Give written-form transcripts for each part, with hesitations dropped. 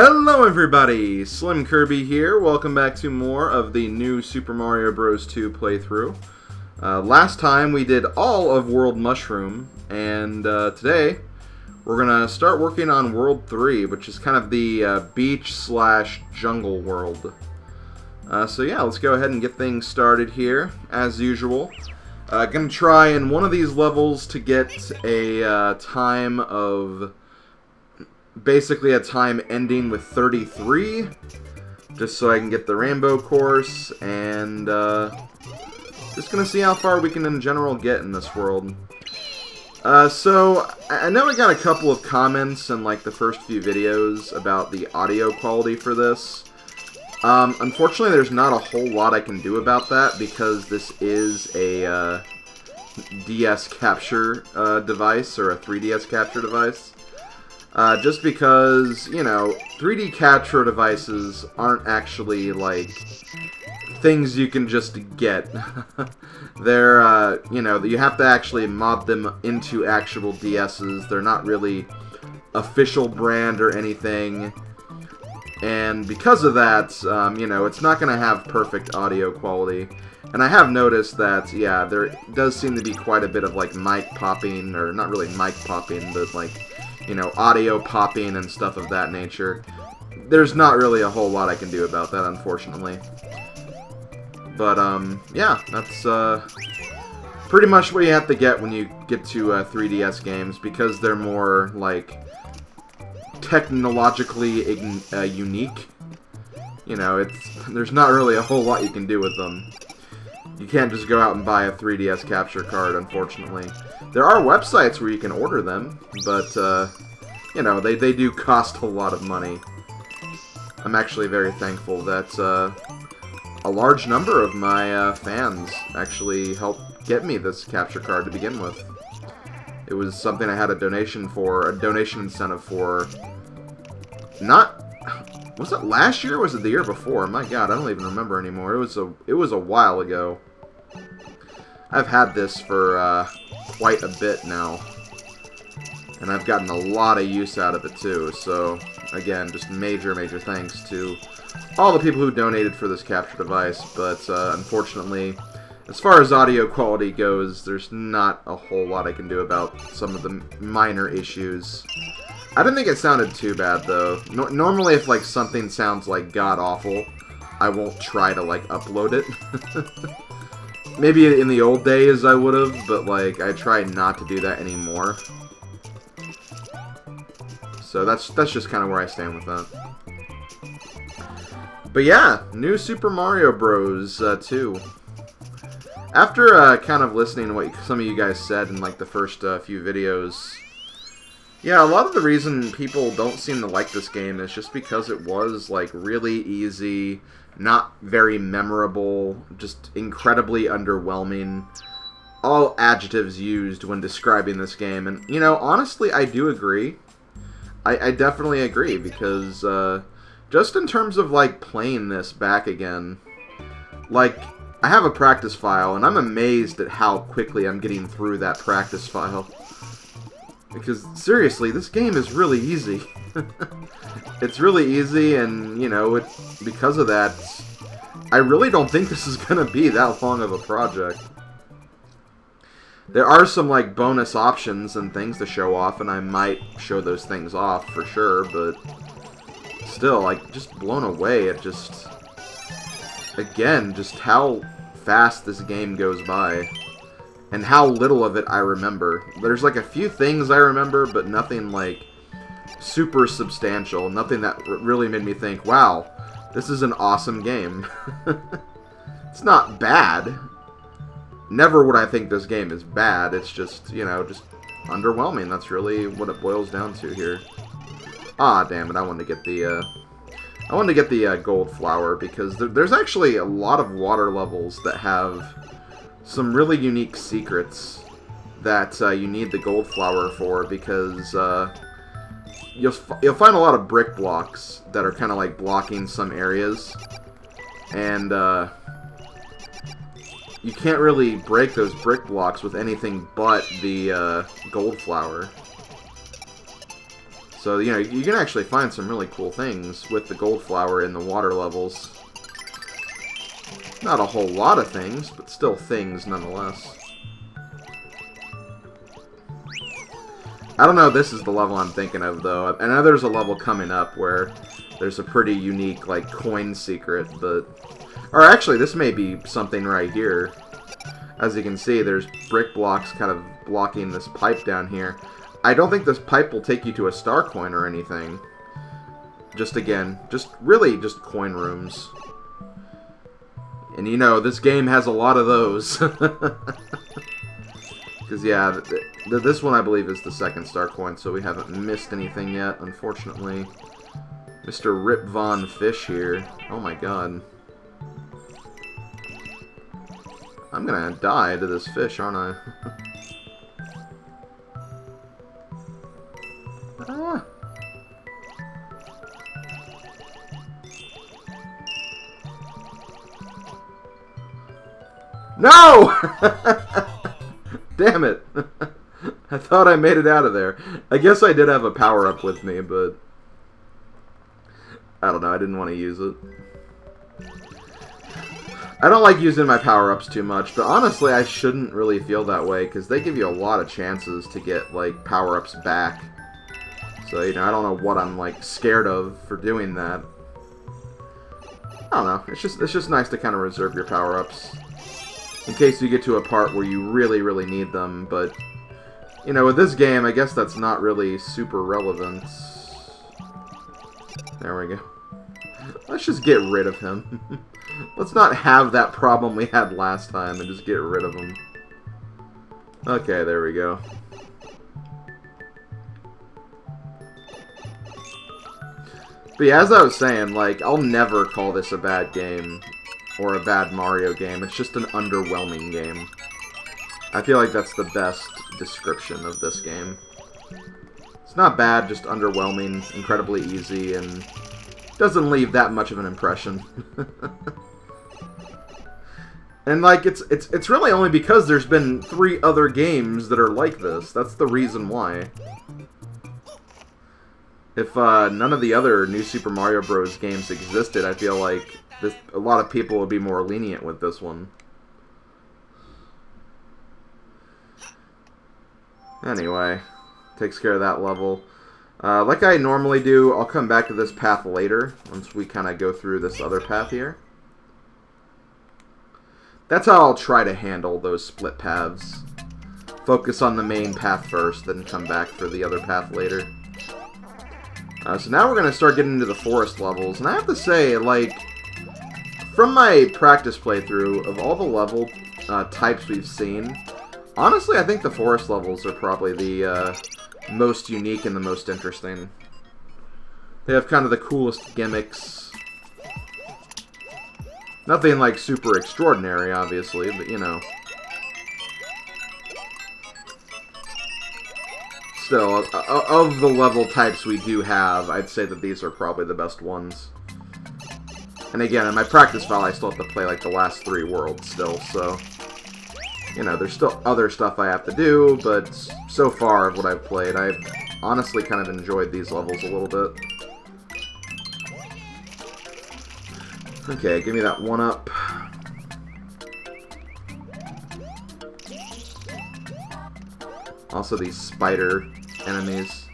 Hello everybody, SlimKirby here. Welcome back to more of the new Super Mario Bros. 2 playthrough. Last time we did all of World Mushroom, and today we're going to start working on World 3, which is kind of the beach/jungle world. So yeah, let's go ahead and get things started here, as usual. Gonna try in one of these levels to get a time of... basically a time ending with 33, just so I can get the rainbow course, and just gonna see how far we can in general get in this world. So I know I got a couple of comments in like the first few videos about the audio quality for this. Unfortunately, there's not a whole lot I can do about that because this is a DS capture device, or a 3DS capture device. Just because, you know, 3D capture devices aren't actually, like, things you can just get. They're, you know, you have to actually mod them into actual DSs. They're not really official brand or anything. And because of that, you know, it's not going to have perfect audio quality. And I have noticed that, yeah, there does seem to be quite a bit of, like, mic popping, or not really mic popping, but, like, you know, audio popping and stuff of that nature. There's not really a whole lot I can do about that, unfortunately. But, yeah, that's, pretty much what you have to get when you get to 3DS games, because they're more, like, technologically unique. You know, there's not really a whole lot you can do with them. You can't just go out and buy a 3DS capture card, unfortunately. There are websites where you can order them, but, you know, they do cost a lot of money. I'm actually very thankful that a large number of my fans actually helped get me this capture card to begin with. It was something I had a donation incentive for. Not... was it last year or was it the year before? My god, I don't even remember anymore. It was a while ago. I've had this for quite a bit now. And I've gotten a lot of use out of it too. So, again, just major thanks to all the people who donated for this capture device. But, unfortunately, as far as audio quality goes, there's not a whole lot I can do about some of the minor issues. I didn't think it sounded too bad, though. Normally, if, like, something sounds, like, god-awful, I won't try to, like, upload it. Maybe in the old days I would've, but, like, I try not to do that anymore. So that's just kind of where I stand with that. But yeah, new Super Mario Bros. 2. After kind of listening to what some of you guys said in, like, the first few videos... yeah, a lot of the reason people don't seem to like this game is just because it was, like, really easy, not very memorable, just incredibly underwhelming. All adjectives used when describing this game. And, you know, honestly, I do agree. I definitely agree, because, just in terms of, like, playing this back again, like, I have a practice file, and I'm amazed at how quickly I'm getting through that practice file. Because, seriously, this game is really easy. It's really easy, and, you know, because of that, I really don't think this is going to be that long of a project. There are some, like, bonus options and things to show off, and I might show those things off for sure, but still, like, just blown away at just, again, just how fast this game goes by. And how little of it I remember. There's, like, a few things I remember, but nothing, like, super substantial. Nothing that really made me think, wow, this is an awesome game. It's not bad. Never would I think this game is bad. It's just, you know, just underwhelming. That's really what it boils down to here. Ah, damn it, I wanted to get the gold flower, because there's actually a lot of water levels that have some really unique secrets that you need the gold flower for, because you'll find a lot of brick blocks that are kind of like blocking some areas, and you can't really break those brick blocks with anything but the gold flower. So So, you know, you can actually find some really cool things with the gold flower in the water levels. Not a whole lot of things, but still things nonetheless. I don't know if this is the level I'm thinking of, though. I know there's a level coming up where there's a pretty unique, like, coin secret, but... Or actually, this may be something right here. As you can see, there's brick blocks kind of blocking this pipe down here. I don't think this pipe will take you to a star coin or anything. Just again, really just coin rooms. And you know, this game has a lot of those. Because yeah, this one I believe is the second star coin, so we haven't missed anything yet, unfortunately. Mr. Rip Von Fish here. Oh my god. I'm gonna die to this fish, aren't I? Ah. No! Damn it. I thought I made it out of there. I guess I did have a power-up with me, but... I don't know, I didn't want to use it. I don't like using my power-ups too much, but honestly, I shouldn't really feel that way, because they give you a lot of chances to get, like, power-ups back. So, you know, I don't know what I'm, like, scared of for doing that. I don't know, it's just nice to kind of reserve your power-ups. In case you get to a part where you really, really need them, but... You know, with this game, I guess that's not really super relevant. There we go. Let's just get rid of him. Let's not have that problem we had last time and just get rid of him. Okay, there we go. But yeah, as I was saying, like, I'll never call this a bad game. Or a bad Mario game. It's just an underwhelming game. I feel like that's the best description of this game. It's not bad, just underwhelming, incredibly easy, and doesn't leave that much of an impression. And like, it's really only because there's been 3 other games that are like this. That's the reason why. If none of the other New Super Mario Bros. Games existed, I feel like a lot of people would be more lenient with this one. Anyway, takes care of that level. Like I normally do, I'll come back to this path later, once we kind of go through this other path here. That's how I'll try to handle those split paths. Focus on the main path first, then come back for the other path later. So now we're going to start getting into the forest levels, and I have to say, like, from my practice playthrough, of all the level types we've seen, honestly, I think the forest levels are probably the most unique and the most interesting. They have kind of the coolest gimmicks. Nothing, like, super extraordinary, obviously, but, you know. Still, of the level types we do have, I'd say that these are probably the best ones. And again, in my practice file, I still have to play, like, the last 3 worlds still, so... You know, there's still other stuff I have to do, but so far, what I've played, I've honestly kind of enjoyed these levels a little bit. Okay, give me that 1-up. Also, these spider enemies.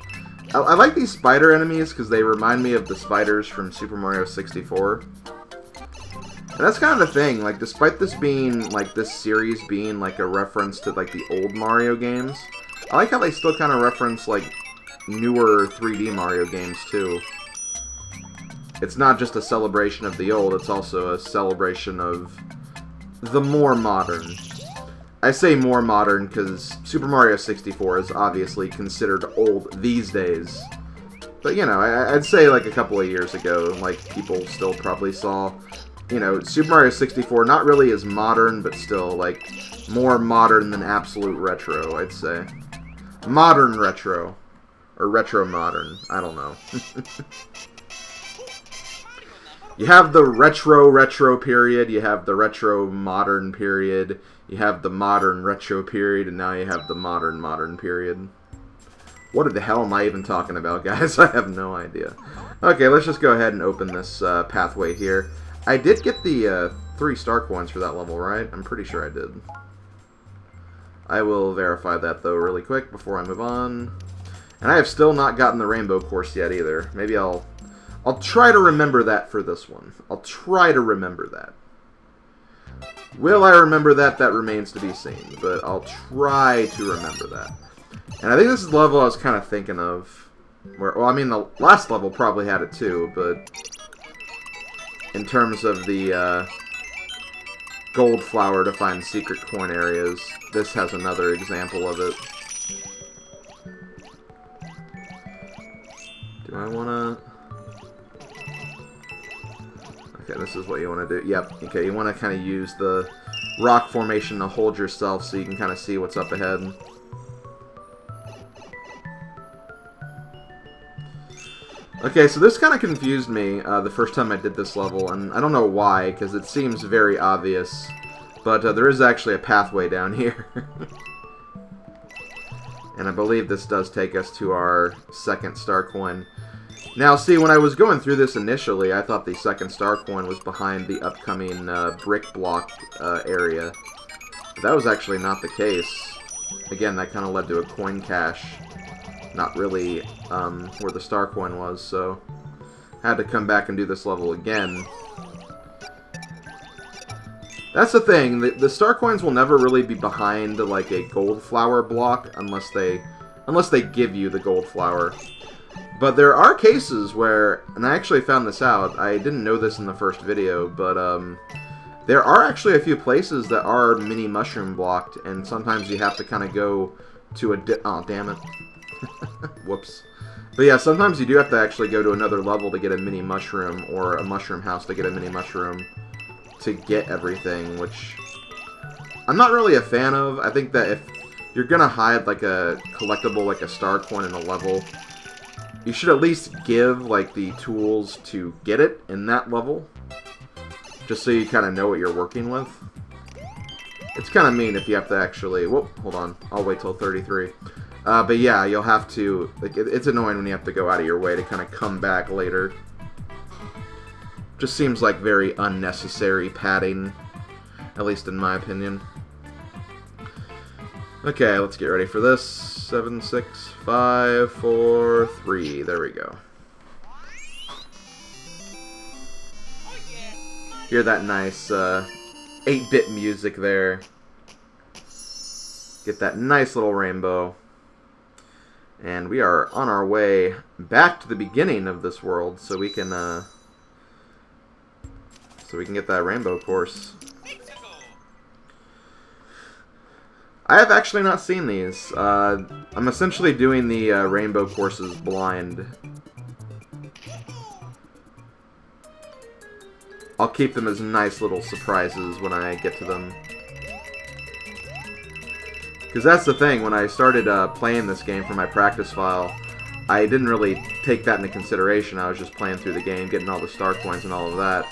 I like these spider enemies because they remind me of the spiders from Super Mario 64. And that's kind of the thing, like, despite this being, like, this series being, like, a reference to, like, the old Mario games, I like how they still kind of reference, like, newer 3D Mario games, too. It's not just a celebration of the old, it's also a celebration of the more modern. I say more modern because Super Mario 64 is obviously considered old these days. But, you know, I'd say, like, a couple of years ago, like, people still probably saw... You know, Super Mario 64, not really as modern, but still, like, more modern than absolute retro, I'd say. Modern retro. Or retro modern. I don't know. You have the retro period, you have the retro modern period, you have the modern retro period, and now you have the modern period. What the hell am I even talking about, guys? I have no idea. Okay, let's just go ahead and open this pathway here. I did get the 3 star coins for that level, right? I'm pretty sure I did. I will verify that, though, really quick before I move on. And I have still not gotten the rainbow course yet, either. Maybe I'll try to remember that for this one. I'll try to remember that. Will I remember that? That remains to be seen. But I'll try to remember that. And I think this is the level I was kind of thinking of. Well, I mean, the last level probably had it too, but in terms of the gold flower to find secret coin areas, this has another example of it. Do I want to... Okay, this is what you want to do. Yep, okay, you want to kind of use the rock formation to hold yourself so you can kind of see what's up ahead. Okay, so this kind of confused me the first time I did this level, and I don't know why, because it seems very obvious, but there is actually a pathway down here. And I believe this does take us to our 2nd star coin. Now, see, when I was going through this initially, I thought the 2nd star coin was behind the upcoming brick block area. But that was actually not the case. Again, that kind of led to a coin cache. Not really where the star coin was, so had to come back and do this level again. That's the thing, the star coins will never really be behind like a gold flower block unless they give you the gold flower. But there are cases where, and I actually found this out, I didn't know this in the first video, but there are actually a few places that are mini mushroom blocked, and sometimes you have to kind of go to a oh, damn it. Whoops. But yeah, sometimes you do have to actually go to another level to get a mini mushroom, or a mushroom house to get a mini mushroom to get everything, which I'm not really a fan of. I think that if you're gonna hide like a collectible, like a star coin in a level, you should at least give like the tools to get it in that level, just so you kind of know what you're working with. It's kind of mean if you have to actually... Whoop, hold on. I'll wait till 33. But yeah, you'll have to... Like, it's annoying when you have to go out of your way to kind of come back later. Just seems like very unnecessary padding, at least in my opinion. Okay, let's get ready for this. 7, 6, 5, 4, 3. There we go. Hear that nice 8-bit music there. Get that nice little rainbow. And we are on our way back to the beginning of this world, so we can get that rainbow course. I have actually not seen these. I'm essentially doing the rainbow courses blind. I'll keep them as nice little surprises when I get to them. Because that's the thing, when I started playing this game for my practice file, I didn't really take that into consideration. I was just playing through the game, getting all the star coins and all of that.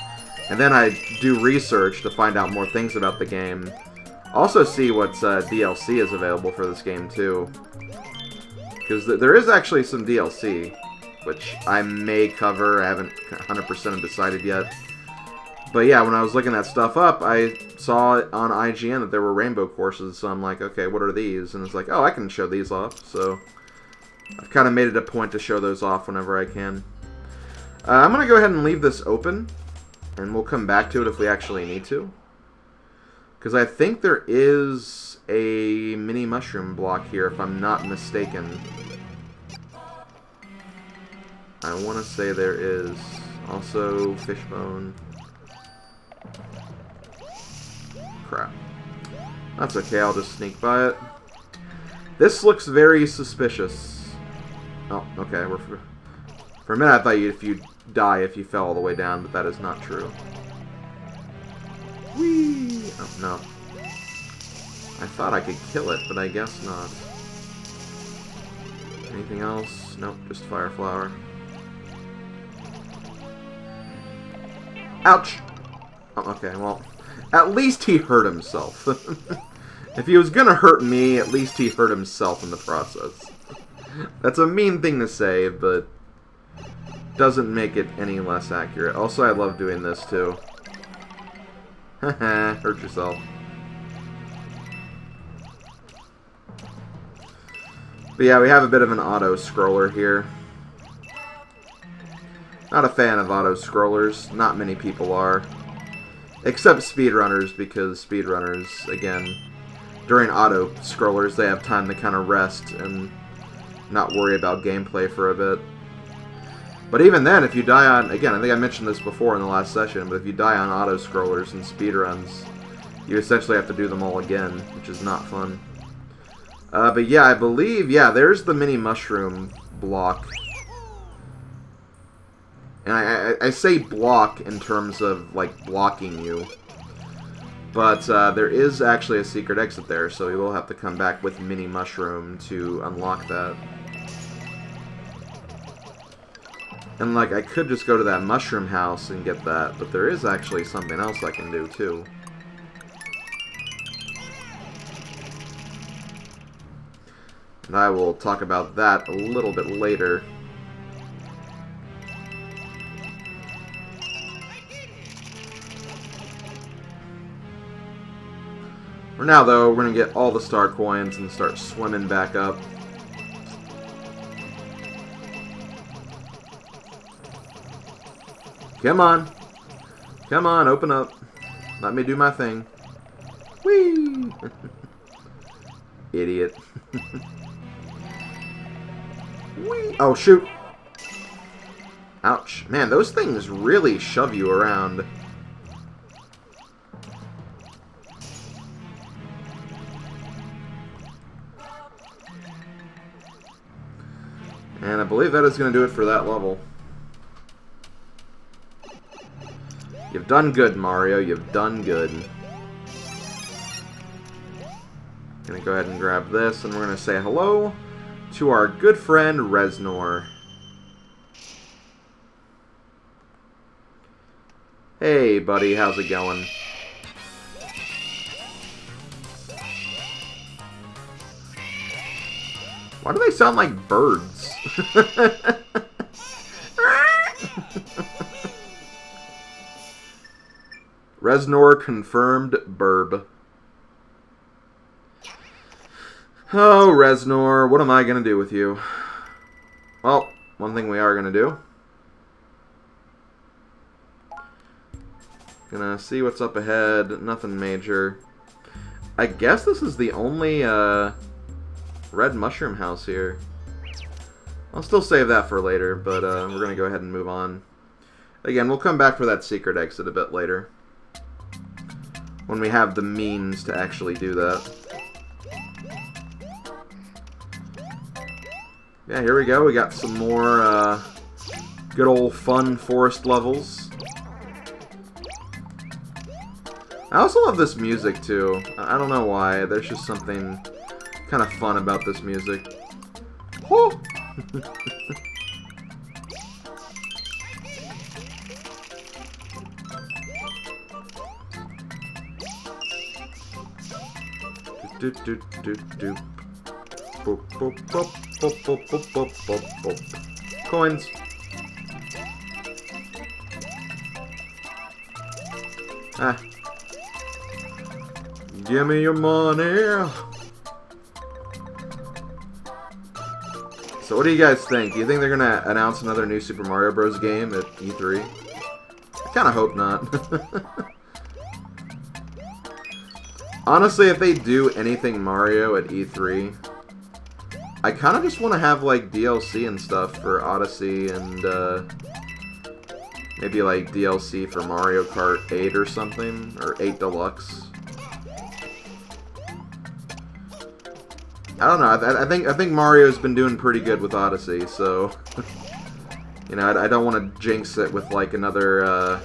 And then I do research to find out more things about the game. Also see what DLC is available for this game, too. Because there is actually some DLC, which I may cover. I haven't 100% decided yet. But yeah, when I was looking that stuff up, I saw on IGN that there were rainbow courses, so I'm like, okay, what are these? And it's like, oh, I can show these off. So I've kind of made it a point to show those off whenever I can. I'm going to go ahead and leave this open, and we'll come back to it if we actually need to. Because I think there is a mini mushroom block here, if I'm not mistaken. I want to say there is. Also, fishbone. Crap. That's okay, I'll just sneak by it. This looks very suspicious. Oh, okay. For a minute, I thought if you'd die if you fell all the way down, but that is not true. Whee! Oh, no. I thought I could kill it, but I guess not. Anything else? Nope, just fire flower. Ouch! Oh, okay, well, at least he hurt himself. If he was gonna hurt me, at least he hurt himself in the process. That's a mean thing to say, but doesn't make it any less accurate. Also, I love doing this, too. Haha, hurt yourself. But yeah, we have a bit of an auto-scroller here. Not a fan of auto-scrollers. Not many people are. Except speedrunners, because speedrunners, again, during auto-scrollers, they have time to kind of rest and not worry about gameplay for a bit. But even then, if you die on... Again, I think I mentioned this before in the last session, but if you die on auto-scrollers and speedruns, you essentially have to do them all again, which is not fun. But yeah, I believe... Yeah, there's the mini mushroom block. And I say block in terms of, like, blocking you. But there is actually a secret exit there, so we will have to come back with mini mushroom to unlock that. And, like, I could just go to that mushroom house and get that, but there is actually something else I can do, too. And I will talk about that a little bit later. For now, though, we're going to get all the star coins and start swimming back up. Come on. Come on, open up. Let me do my thing. Whee! Idiot. Whee! Oh, shoot. Ouch. Man, those things really shove you around. And I believe that is going to do it for that level. You've done good, Mario. You've done good. Gonna go ahead and grab this, and we're gonna say hello to our good friend Reznor. Hey, buddy. How's it going? Why do they sound like birds? Reznor confirmed burb. Oh, Reznor, what am I going to do with you? Well, one thing we are going to do. Gonna see what's up ahead. Nothing major. I guess this is the only red mushroom house here. I'll still save that for later, but we're going to go ahead and move on. Again, we'll come back for that secret exit a bit later, when we have the means to actually do that. Yeah, here we go. We got some more good old fun forest levels. I also love this music, too. I don't know why. There's just something kind of fun about this music. Woo! Doop doop doop doop. Boop boop boop boop boop boop boop boop boop. Coins. Ah. Give me your money. So what do you guys think? Do you think they're gonna announce another new Super Mario Bros. Game at E3? I kinda hope not. Honestly, if they do anything Mario at E3, I kind of just want to have, like, DLC and stuff for Odyssey and, maybe, like, DLC for Mario Kart 8 or something, or 8 Deluxe. I don't know, I think Mario's been doing pretty good with Odyssey, so, you know, I don't want to jinx it with, like, another,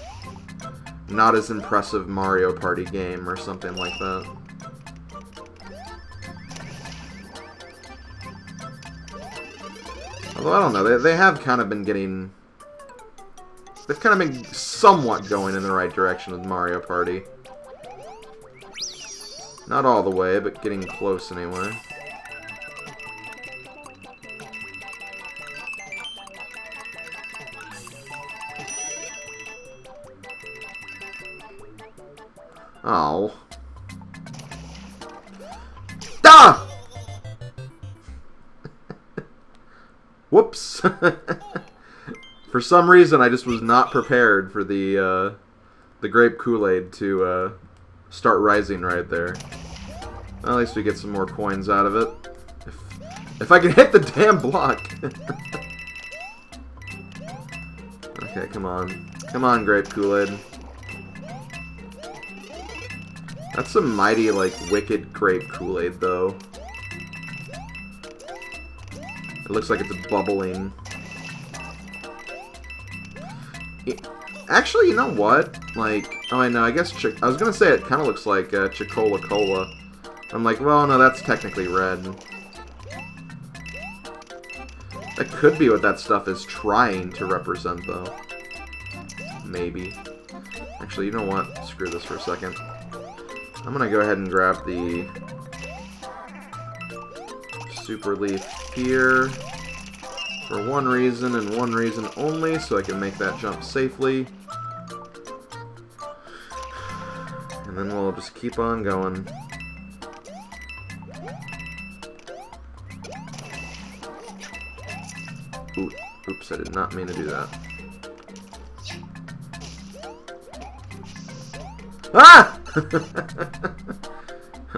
not as impressive Mario Party game or something like that. Although, I don't know, they have kind of been getting... They've kind of been somewhat going in the right direction with Mario Party. Not all the way, but getting close anyway. Oh. Ah! Whoops. For some reason, I just was not prepared for the grape Kool-Aid to start rising right there. Well, at least we get some more coins out of it. If I can hit the damn block. Okay, come on. Come on, grape Kool-Aid. That's some mighty, like, wicked grape Kool-Aid, though. It looks like it's bubbling. Actually, you know what? Like, oh, I know, I guess, I was gonna say it kind of looks like Chicola Cola. I'm like, well, no, that's technically red. That could be what that stuff is trying to represent, though. Maybe. Actually, you know what? Screw this for a second. I'm gonna go ahead and grab the super leaf here for one reason and one reason only, so I can make that jump safely. And then we'll just keep on going. Ooh, oops, I did not mean to do that. Ah!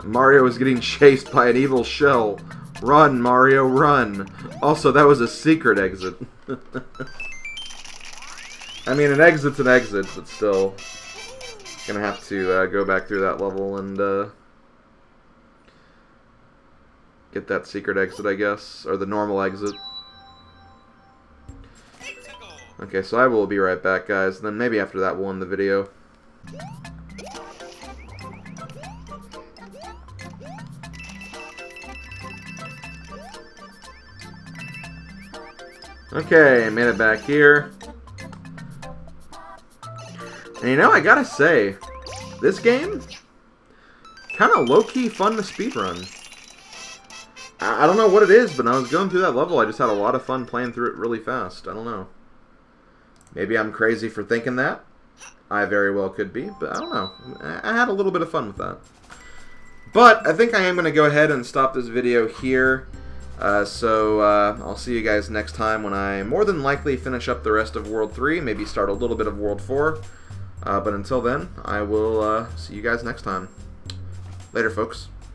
Mario was getting chased by an evil shell. Run, Mario, run. Also, that was a secret exit. I mean, an exit's an exit, but still. Gonna have to go back through that level and get that secret exit, I guess. Or the normal exit. Okay, so I will be right back, guys. And then maybe after that we'll end the video. Okay, made it back here. And you know, I gotta say, this game, kind of low-key fun to speedrun. I don't know what it is, but when I was going through that level, I just had a lot of fun playing through it really fast. I don't know. Maybe I'm crazy for thinking that. I very well could be, but I don't know. I had a little bit of fun with that. But I think I am going to go ahead and stop this video here. So I'll see you guys next time when I more than likely finish up the rest of World 3, maybe start a little bit of World 4. But until then, I will see you guys next time. Later, folks.